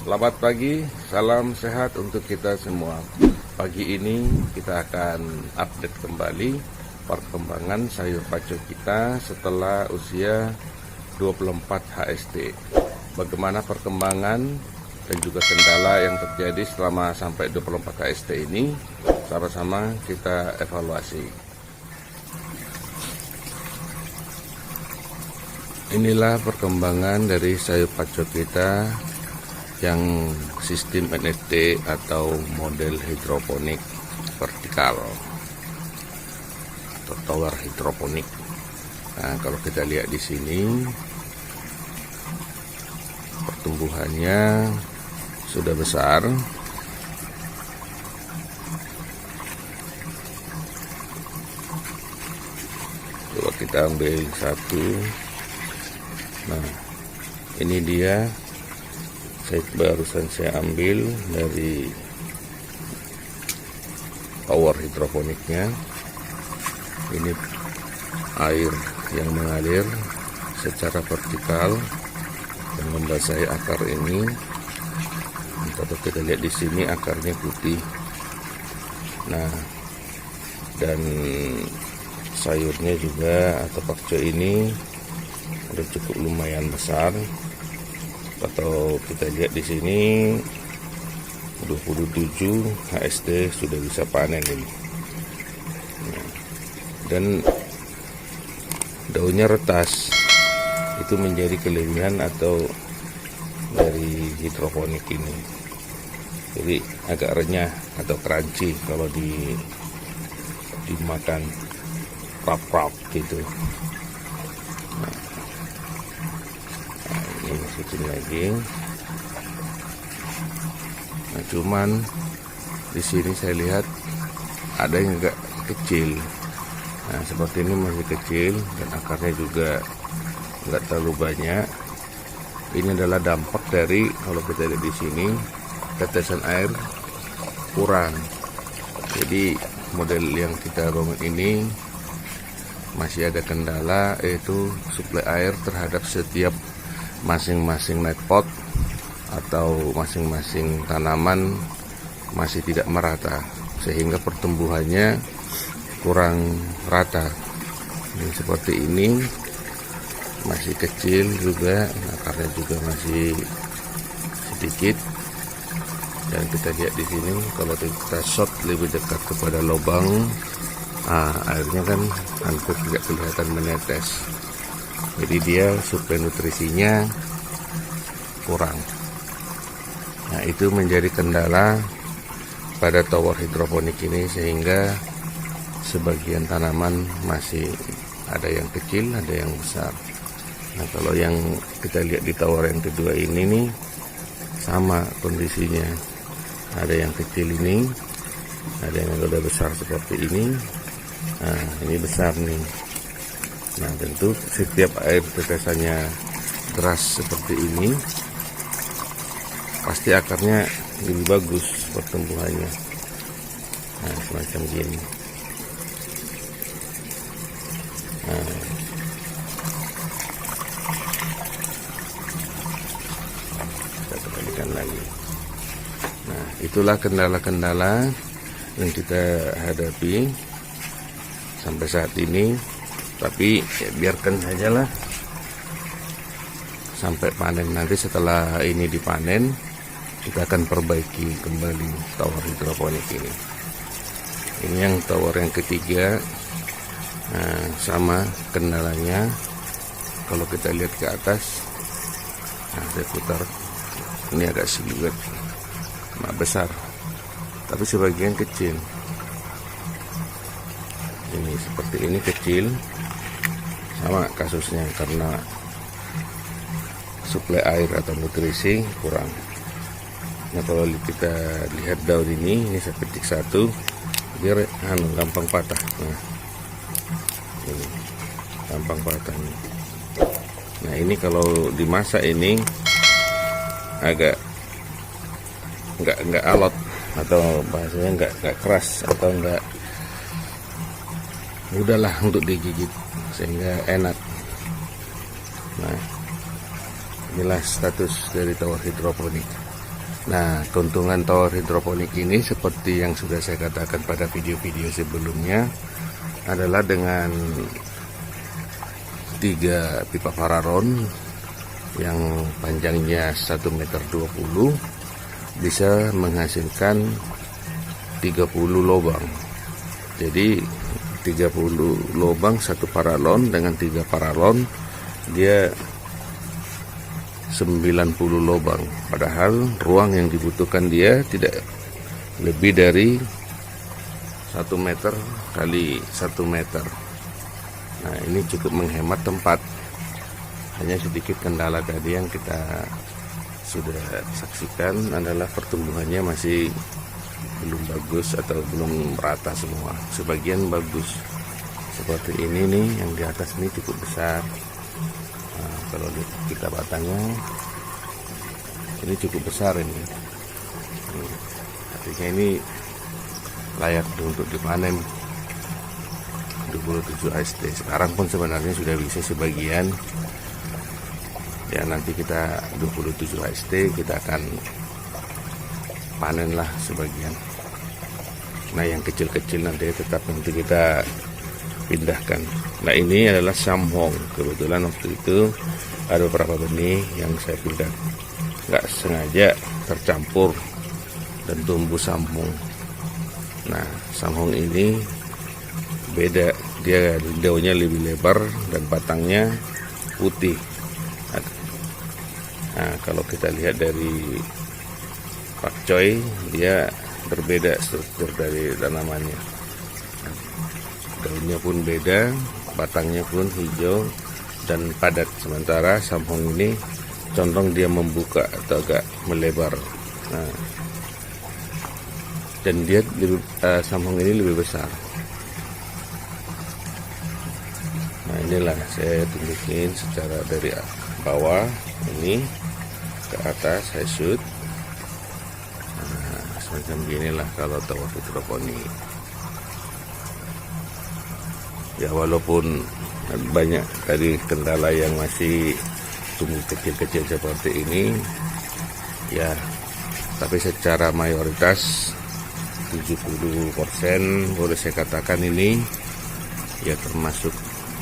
Selamat pagi, salam sehat untuk kita semua. Pagi ini kita akan update kembali perkembangan sayur paco kita setelah usia 24 HST. Bagaimana perkembangan dan juga kendala yang terjadi selama sampai 24 HST ini, sama-sama kita evaluasi. Inilah perkembangan dari sayur paco kita yang sistem NFT atau model hidroponik vertikal atau tower hidroponik. Nah, kalau kita lihat di sini pertumbuhannya sudah besar. Coba kita ambil satu. Nah, ini dia. Barusan saya ambil dari tower hidroponiknya. Ini air yang mengalir secara vertikal dan membasahi akar ini. Kalau kita lihat di sini akarnya putih. Nah, dan sayurnya juga atau pakcoy ini udah cukup lumayan besar. Atau kita lihat di sini 27 HST sudah bisa panen ini. Dan daunnya retas, itu menjadi kelebihan atau dari hidroponik ini. Jadi agak renyah atau crunchy kalau dimakan rap-rap gitu. Ini masukin lagi. Nah, cuman di sini saya lihat ada yang agak kecil. Nah, seperti ini masih kecil dan akarnya juga nggak terlalu banyak. Ini adalah dampak dari, kalau kita lihat di sini, tetesan air kurang. Jadi model yang kita bangun ini masih ada kendala, yaitu suplai air terhadap setiap masing-masing net pot atau masing-masing tanaman masih tidak merata, sehingga pertumbuhannya kurang rata. Ini seperti ini, masih kecil juga, akarnya juga masih sedikit. Dan kita lihat di sini, kalau kita shot lebih dekat kepada lubang, airnya kan hampir tidak kelihatan menetes. Jadi dia suplai nutrisinya kurang. Nah, itu menjadi kendala pada tower hidroponik ini, sehingga sebagian tanaman masih ada yang kecil, ada yang besar. Nah, kalau yang kita lihat di tower yang kedua ini nih, sama kondisinya. Ada yang kecil ini, ada yang udah besar seperti ini. Nah, ini besar nih. Nah, tentu setiap air tetesannya deras seperti ini, pasti akarnya lebih bagus pertumbuhannya. Nah, semacam gini. Nah, kita kembalikan lagi. Nah, itulah kendala-kendala yang kita hadapi sampai saat ini. Tapi ya, biarkan sajalah sampai panen. Nanti setelah ini dipanen, kita akan perbaiki kembali tower hidroponik ini. Ini yang tower yang ketiga. Nah, sama kendalanya. Kalau kita lihat ke atas, nah, saya putar, ini agak sedikit besar, tapi sebagian kecil. Ini seperti ini kecil, sama kasusnya karena suplai air atau nutrisi kurang. Nah, kalau kita lihat daun ini saya petik satu, dia gampang patah. Nah, ini gampang patah nih. Nah, ini kalau dimasak ini agak nggak alot, atau bahasanya nggak keras, atau nggak mudahlah untuk digigit, sehingga enak. Nah, inilah status dari tower hidroponik. Nah, keuntungan tower hidroponik ini seperti yang sudah saya katakan pada video-video sebelumnya adalah dengan 3 pipa Fararon yang panjangnya 1,20 meter bisa menghasilkan 30 lubang. Jadi 30 lubang satu paralon, dengan 3 paralon dia 90 lubang. Padahal ruang yang dibutuhkan dia tidak lebih dari 1 meter kali 1 meter. Nah, ini cukup menghemat tempat. Hanya sedikit kendala tadi yang kita sudah saksikan adalah pertumbuhannya masih belum bagus atau belum rata semua. Sebagian bagus. Seperti ini nih, yang di atas ini cukup besar. Nah, kalau kita batangnya ini cukup besar ini. Artinya ini layak untuk dipanen. 27 AST. Sekarang pun sebenarnya sudah bisa sebagian. Ya, nanti kita 27 AST kita akan panenlah sebagian. Nah, yang kecil-kecil nanti tetap nanti kita pindahkan. Nah, ini adalah samhong. Kebetulan waktu itu ada beberapa benih yang saya pindah, nggak sengaja tercampur dan tumbuh samhong. Nah, samhong ini beda, dia daunnya lebih lebar dan batangnya putih. Nah, kalau kita lihat dari pakcoy, dia berbeda struktur dari tanamannya. Daunnya pun beda, batangnya pun hijau dan padat. Sementara samhong ini condong dia membuka atau agak melebar. Nah, dan dia samhong ini lebih besar. Nah, inilah saya tunjukin secara dari bawah ini ke atas saya shoot. Nah, semacam beginilah kalau tower hidroponik. Ya, walaupun banyak dari kendala yang masih tumbuh kecil-kecil seperti ini, ya, tapi secara mayoritas 70% boleh saya katakan ini ya termasuk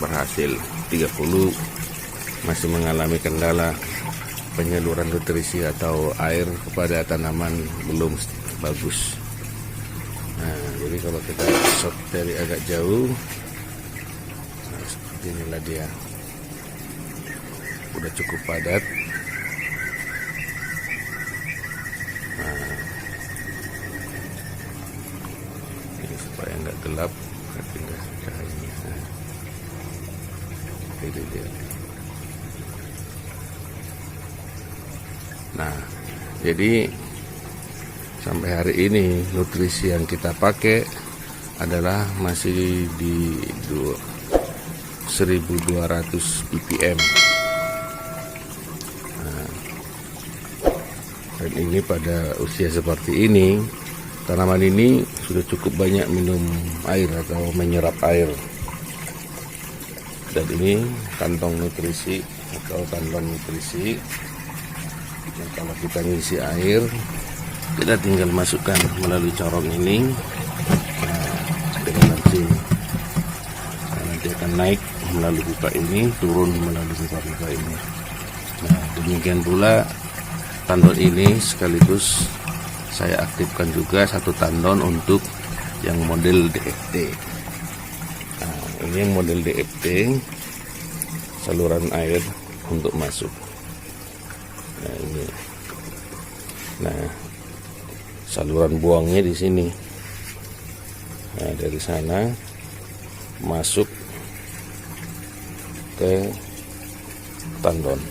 berhasil. 30 masih mengalami kendala penyaluran nutrisi atau air kepada tanaman belum bagus. Nah, jadi kalau kita shot dari agak jauh, nah, seperti inilah dia. Udah cukup padat. Nah, ini supaya nggak gelap, kita pindah cahayanya. Nah, itu dia. Nah, jadi sampai hari ini nutrisi yang kita pakai adalah masih di 1200 ppm. Nah, dan ini pada usia seperti ini, tanaman ini sudah cukup banyak minum air atau menyerap air. Dan ini kantong nutrisi atau kantong nutrisi. Nah, kalau kita ngisi air, kita tinggal masukkan melalui corong ini. Nah, dengan sini. Nah, nanti akan naik melalui pipa ini, turun melalui pipa-pipa ini. Nah, demikian pula tandon ini sekaligus saya aktifkan juga satu tandon untuk yang model DFT. Nah, ini yang model DFT, saluran air untuk masuk. Nah, ini. Nah, saluran buangnya di sini. Nah, dari sana masuk ke tandon.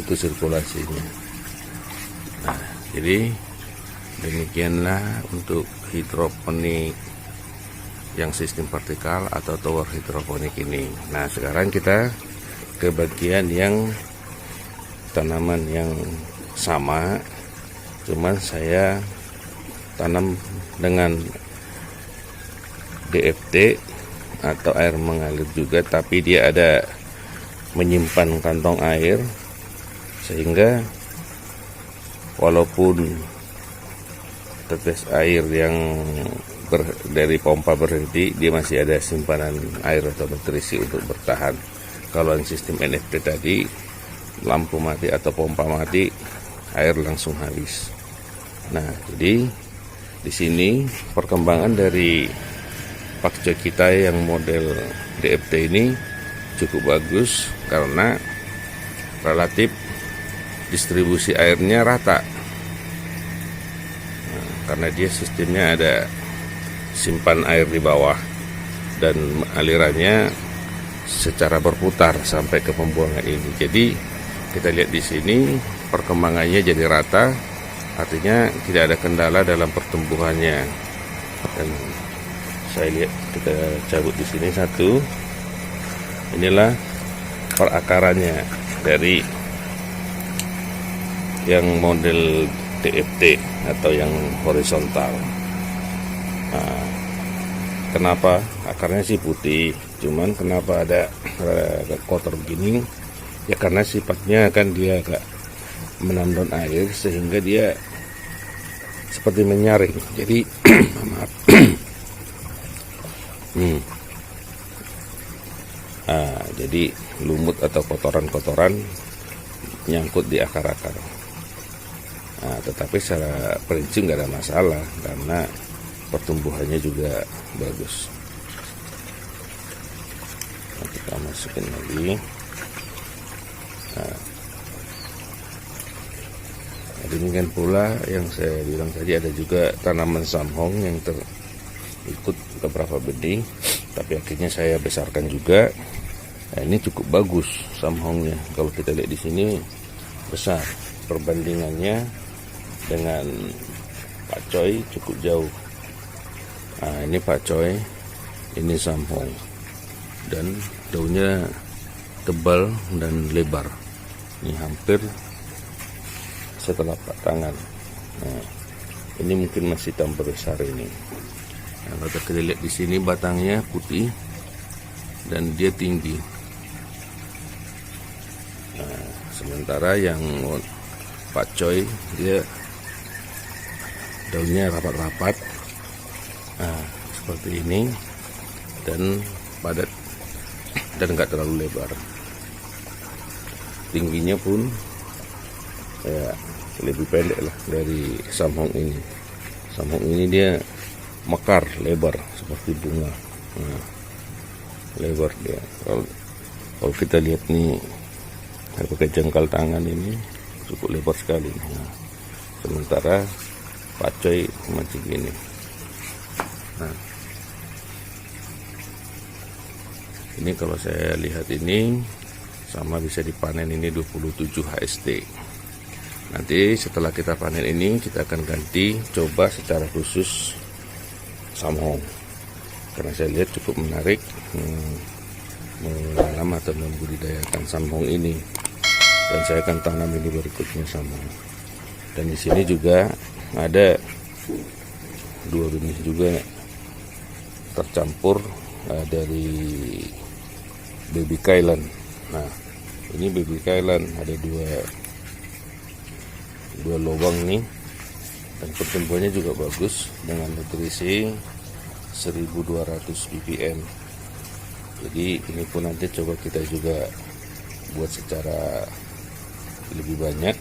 Itu sirkulasinya. Nah, jadi demikianlah untuk hidroponik yang sistem vertikal atau tower hidroponik ini. Nah, sekarang kita ke bagian yang tanaman yang sama, cuman saya tanam dengan DFT atau air mengalir juga, tapi dia ada menyimpan kantong air sehingga walaupun tetes air yang dari pompa berhenti, dia masih ada simpanan air atau nutrisi untuk bertahan. Kalau sistem NFT tadi, lampu mati atau pompa mati, air langsung habis. Nah, jadi di sini perkembangan dari pakcoy kita yang model DFT ini cukup bagus karena relatif distribusi airnya rata. Nah, karena dia sistemnya ada simpan air di bawah dan alirannya secara berputar sampai ke pembuangan ini. Jadi kita lihat di sini perkembangannya jadi rata, artinya tidak ada kendala dalam pertumbuhannya. Dan saya lihat, kita cabut di sini satu. Inilah perakarannya dari yang model DFT atau yang horizontal. Nah, kenapa akarnya sih putih, cuman kenapa ada kotor begini? Ya karena sifatnya kan dia agak menandon air sehingga dia seperti menyaring. Jadi maaf. Jadi lumut atau kotoran-kotoran nyangkut di akar-akar. Nah, tetapi secara prinsip nggak ada masalah karena pertumbuhannya juga bagus. Nah, kita masukin lagi. Nah, demikian pula yang saya bilang tadi, ada juga tanaman samhong yang ikut beberapa benih, tapi akhirnya saya besarkan juga. Nah, ini cukup bagus samhongnya. Kalau kita lihat di sini besar, perbandingannya dengan pakcoy cukup jauh. Nah, ini pakcoy, ini samhong, dan daunnya tebal dan lebar. Ini hampir setelapak tangan. Nah, ini mungkin masih tambah besar ini. Nah, kalau kita lihat di sini batangnya putih dan dia tinggi. Nah, sementara yang pakcoy dia daunnya rapat-rapat. Nah, seperti ini dan padat dan enggak terlalu lebar. Tingginya pun ya lebih pendek lah dari samhong ini. Samhong ini dia mekar lebar seperti bunga. Nah, lebar dia. Kalau kita lihat nih, pakai jengkal tangan ini cukup lebar sekali. Nah, sementara pakcoy macam gini. Nah, ini kalau saya lihat ini sama bisa dipanen, ini 27 HST. Nanti setelah kita panen ini, kita akan ganti coba secara khusus samhong, karena saya lihat cukup menarik menanam atau membudidayakan samhong ini. Dan saya akan tanam ini berikutnya samhong. Dan di sini juga ada 2 benih juga tercampur dari baby kailan. Nah, ini baby kailan ada dua lubang nih, dan pertumbuhannya juga bagus dengan nutrisi 1200 ppm. Jadi ini pun nanti coba kita juga buat secara lebih banyak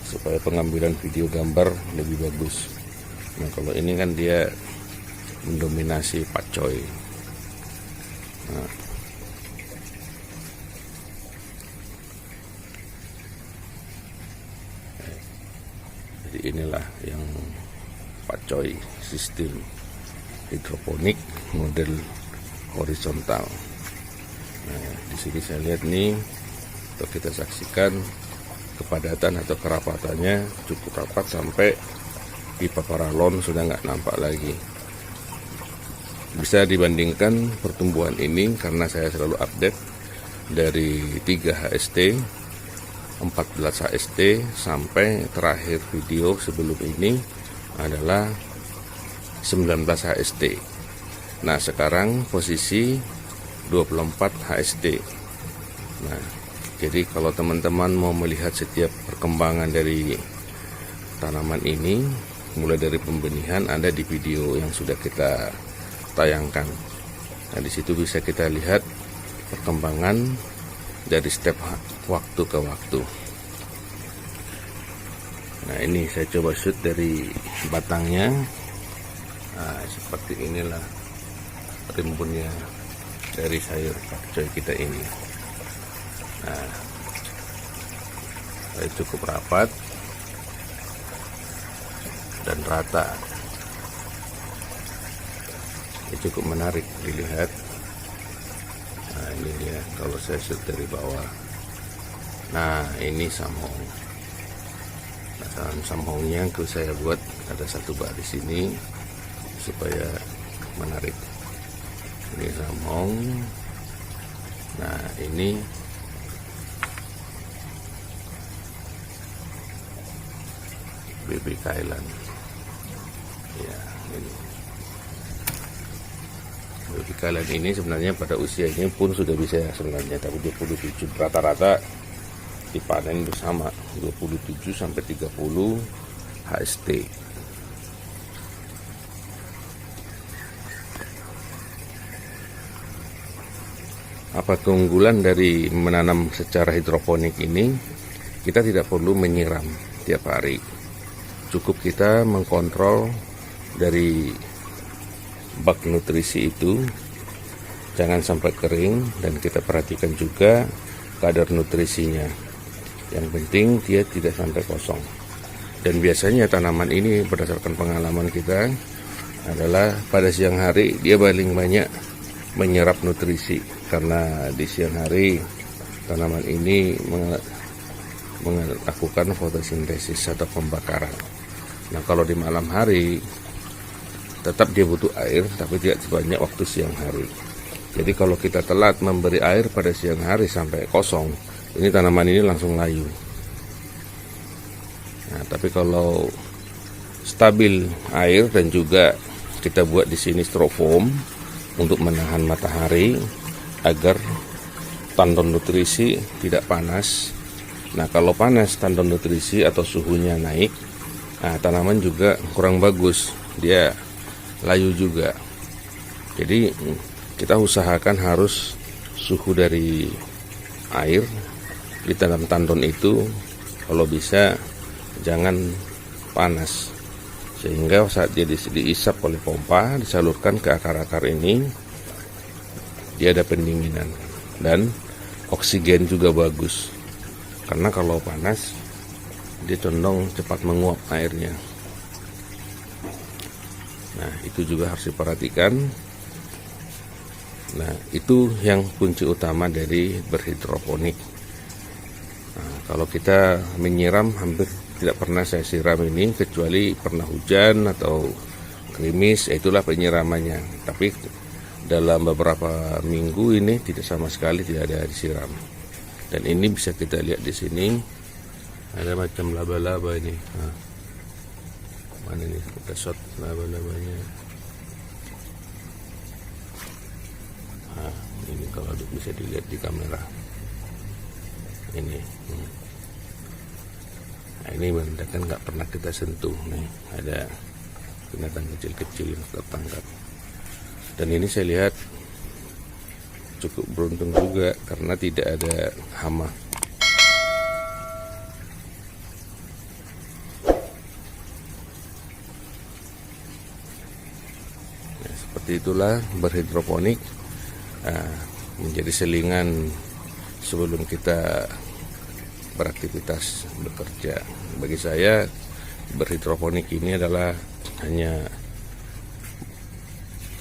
supaya pengambilan video gambar lebih bagus. Nah, kalau ini kan dia mendominasi pakcoy. Nah, jadi inilah yang pakcoy sistem hidroponik model horizontal. Nah, di sini saya lihat nih, untuk kita saksikan kepadatan atau kerapatannya cukup rapat sampai pipa paralon sudah nggak nampak lagi. Bisa dibandingkan pertumbuhan ini karena saya selalu update dari 3 HST, 14 HST, sampai terakhir video sebelum ini adalah 19 HST. Nah, sekarang posisi 24 HST. Nah, jadi kalau teman-teman mau melihat setiap perkembangan dari tanaman ini mulai dari pembenihan ada di video yang sudah kita tayangkan. Nah, di situ bisa kita lihat perkembangan dari step waktu ke waktu. Nah, ini saya coba shoot dari batangnya. Nah, seperti inilah rimbunnya dari sayur pakcoy kita ini. Nah, cukup rapat dan rata. Ini cukup menarik dilihat. Nah, ini dia kalau saya shoot dari bawah. Nah, ini samhong. Nah, samhongnya saya buat ada satu baris ini supaya menarik. Ini samhong. Nah, ini baby kailan. Ya, ini baby kailan ini sebenarnya pada usianya pun sudah bisa sebenarnya, tapi 27 rata-rata dipanen bersama 27 sampai 30 HST. Apa keunggulan dari menanam secara hidroponik ini? Kita tidak perlu menyiram tiap hari. Cukup kita mengkontrol dari bak nutrisi itu, jangan sampai kering, dan kita perhatikan juga kadar nutrisinya. Yang penting dia tidak sampai kosong. Dan biasanya tanaman ini berdasarkan pengalaman kita adalah pada siang hari dia paling banyak menyerap nutrisi, karena di siang hari tanaman ini melakukan fotosintesis atau pembakaran. Nah, kalau di malam hari tetap dia butuh air, tapi tidak sebanyak waktu siang hari. Jadi kalau kita telat memberi air pada siang hari sampai kosong, ini tanaman ini langsung layu. Nah, tapi kalau stabil air dan juga kita buat di sini styrofoam untuk menahan matahari agar tandon nutrisi tidak panas. Nah, kalau panas tandon nutrisi atau suhunya naik, nah, tanaman juga kurang bagus, dia layu juga. Jadi kita usahakan harus suhu dari air di dalam tandon itu kalau bisa jangan panas, sehingga saat dia diisap oleh pompa disalurkan ke akar-akar ini, dia ada pendinginan dan oksigen juga bagus. Karena kalau panas dia condong cepat menguap airnya. Nah, itu juga harus diperhatikan. Nah, itu yang kunci utama dari berhidroponik. Nah, kalau kita menyiram, hampir tidak pernah saya siram ini, kecuali pernah hujan atau gerimis, itulah penyiramannya. Tapi dalam beberapa minggu ini tidak sama sekali tidak ada disiram. Dan ini bisa kita lihat di sini ada macam laba-laba ini. Nah, mana nih kita shot laba-labanya. Nah, ini kalau bisa dilihat di kamera ini. Nah, ini menandakan nggak pernah kita sentuh nih, ada binatang kecil-kecil yang tertangkap. Dan ini saya lihat cukup beruntung juga karena tidak ada hama. Nah, seperti itulah berhidroponik, menjadi selingan sebelum kita beraktivitas bekerja. Bagi saya berhidroponik ini adalah hanya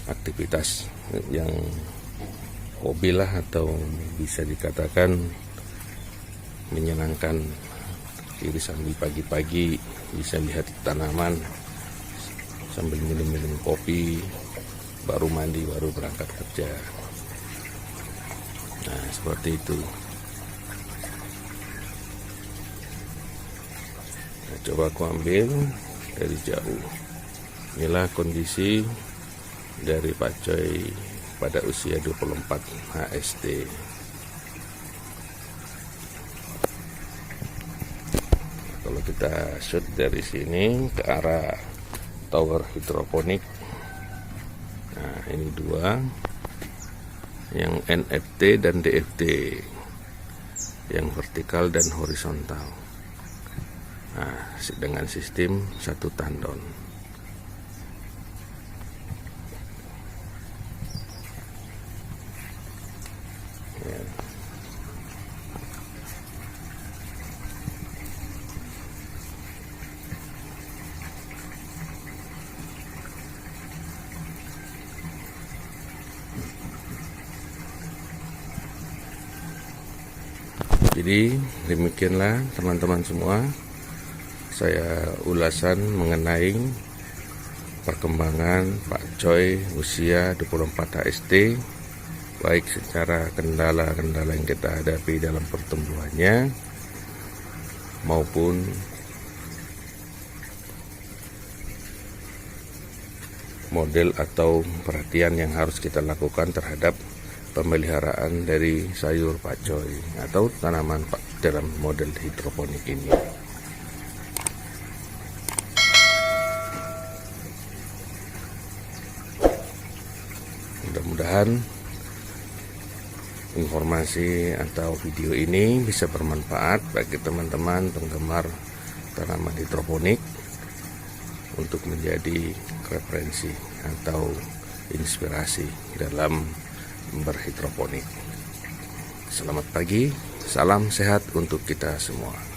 aktivitas yang hobi lah, atau bisa dikatakan menyenangkan diri sambil pagi-pagi bisa lihat tanaman sambil minum-minum kopi, baru mandi, baru berangkat kerja. Nah, seperti itu. Nah, coba aku ambil dari jauh. Inilah kondisi dari pakcoy pada usia 24 HST. Kalau kita shoot dari sini ke arah tower hidroponik. Nah, ini dua, yang NFT dan DFT, yang vertikal dan horizontal. Nah, dengan sistem satu tandon. Ya. Jadi demikianlah teman-teman semua, saya ulasan mengenai perkembangan Pak Choi usia 24 HST, baik secara kendala-kendala yang kita hadapi dalam pertumbuhannya maupun model atau perhatian yang harus kita lakukan terhadap pemeliharaan dari sayur pakcoy atau tanaman dalam model hidroponik ini. Mudah-mudahan informasi atau video ini bisa bermanfaat bagi teman-teman penggemar tanaman hidroponik untuk menjadi referensi atau inspirasi dalam berhidroponik. Selamat pagi, salam sehat untuk kita semua.